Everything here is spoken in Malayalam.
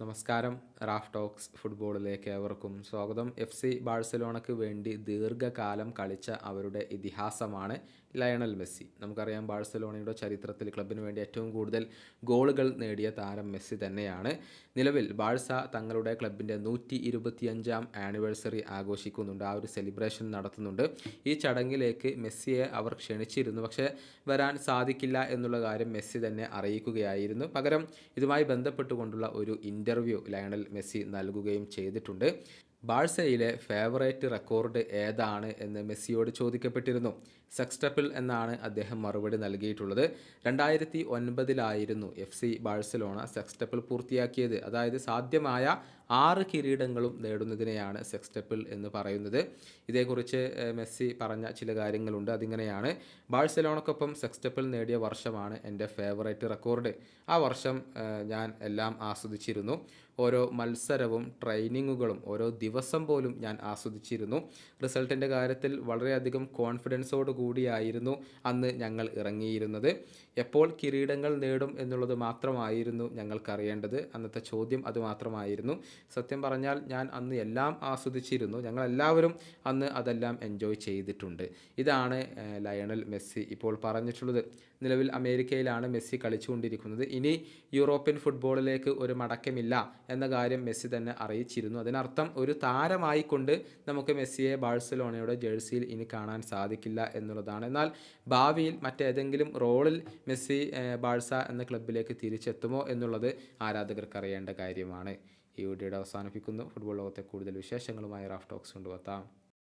നമസ്കാരം. റാഫ് ടോക്സ് ഫുട്ബോളിലേക്ക് ഏവർക്കും സ്വാഗതം. FC ബാഴ്സലോണയ്ക്ക് വേണ്ടി ദീർഘകാലം കളിച്ച അവരുടെ ഇതിഹാസമാണ് ലയണൽ മെസ്സി. നമുക്കറിയാം, ബാഴ്സലോണയുടെ ചരിത്രത്തിൽ ക്ലബിന് വേണ്ടി ഏറ്റവും കൂടുതൽ ഗോളുകൾ നേടിയ താരം മെസ്സി തന്നെയാണ്. നിലവിൽ ബാഴ്സ തങ്ങളുടെ ക്ലബിൻ്റെ 125ാം ആനിവേഴ്സറി ആഘോഷിക്കുന്നുണ്ട്. ആ ഒരു സെലിബ്രേഷൻ നടത്തുന്നുണ്ട്. ഈ ചടങ്ങിലേക്ക് മെസ്സിയെ അവർ ക്ഷണിച്ചിരുന്നു. പക്ഷേ വരാൻ സാധിക്കില്ല എന്നുള്ള കാര്യം മെസ്സി തന്നെ അറിയിക്കുകയായിരുന്നു. പകരം ഇതുമായി ബന്ധപ്പെട്ടുകൊണ്ടുള്ള ഒരു ഇൻ്റർവ്യൂ ലയണൽ മെസ്സി നൽകുകയും ചെയ്തിട്ടുണ്ട്. ബാഴ്സയിലെ ഫേവറേറ്റ് റെക്കോർഡ് ഏതാണ് എന്ന് മെസ്സിയോട് ചോദിക്കപ്പെട്ടിരുന്നു. സെക്സ്റ്റപ്പിൾ എന്നാണ് അദ്ദേഹം മറുപടി നൽകിയിട്ടുള്ളത്. 2009 FC ബാഴ്സലോണ സെക്സ്റ്റപ്പിൾ പൂർത്തിയാക്കിയത്. അതായത് സാധ്യമായ 6 കിരീടങ്ങളും നേടുന്നതിനെയാണ് സെക്സ്റ്റപ്പിൾ എന്ന് പറയുന്നത്. ഇതേക്കുറിച്ച് മെസ്സി പറഞ്ഞ ചില കാര്യങ്ങളുണ്ട്. അതിങ്ങനെയാണ്: ബാഴ്സലോണക്കൊപ്പം സെക്സ്റ്റപ്പിൾ നേടിയ വർഷമാണ് എൻ്റെ ഫേവറേറ്റ് റെക്കോർഡ്. ആ വർഷം ഞാൻ എല്ലാം ആസ്വദിച്ചിരുന്നു. ഓരോ മത്സരവും ട്രെയിനിങ്ങുകളും ഓരോ ദിവസം പോലും ഞാൻ ആസ്വദിച്ചിരുന്നു. റിസൾട്ടിൻ്റെ കാര്യത്തിൽ വളരെയധികം കോൺഫിഡൻസോട് കൂടിയായിരുന്നു അന്ന് ഞങ്ങൾ ഇറങ്ങിയിരുന്നത്. എപ്പോൾ കിരീടങ്ങൾ നേടും എന്നുള്ളത് മാത്രമായിരുന്നു ഞങ്ങൾക്കറിയേണ്ടത്. അന്നത്തെ ചോദ്യം അത് മാത്രമായിരുന്നു. സത്യം പറഞ്ഞാൽ ഞാൻ അന്ന് എല്ലാം ആസ്വദിച്ചിരുന്നു. ഞങ്ങളെല്ലാവരും അന്ന് അതെല്ലാം എൻജോയ് ചെയ്തിട്ടുണ്ട്. ഇതാണ് ലയണൽ മെസ്സി ഇപ്പോൾ പറഞ്ഞിട്ടുള്ളത്. നിലവിൽ അമേരിക്കയിലാണ് മെസ്സി കളിച്ചുകൊണ്ടിരിക്കുന്നത്. ഇനി യൂറോപ്യൻ ഫുട്ബോളിലേക്ക് ഒരു മടക്കമില്ല എന്ന കാര്യം മെസ്സി തന്നെ അറിയിച്ചിരുന്നു. അതിനർത്ഥം ഒരു താരമായിക്കൊണ്ട് നമുക്ക് മെസ്സിയെ ബാഴ്സലോണയുടെ ജേഴ്സിയിൽ ഇനി കാണാൻ സാധിക്കില്ല എന്നുള്ളതാണ്. എന്നാൽ ഭാവിയിൽ മറ്റേതെങ്കിലും റോളിൽ മെസ്സി ബാഴ്സ എന്ന ക്ലബിലേക്ക് തിരിച്ചെത്തുമോ എന്നുള്ളത് ആരാധകർക്ക് അറിയേണ്ട കാര്യമാണ്. ഈ വീഡിയോയുടെ അവസാനിപ്പിക്കുന്നു. ഫുട്ബോൾ ലോകത്തെ കൂടുതൽ വിശേഷങ്ങളുമായി റാഫ് ടോക്സ് കൊണ്ടുവെത്താം.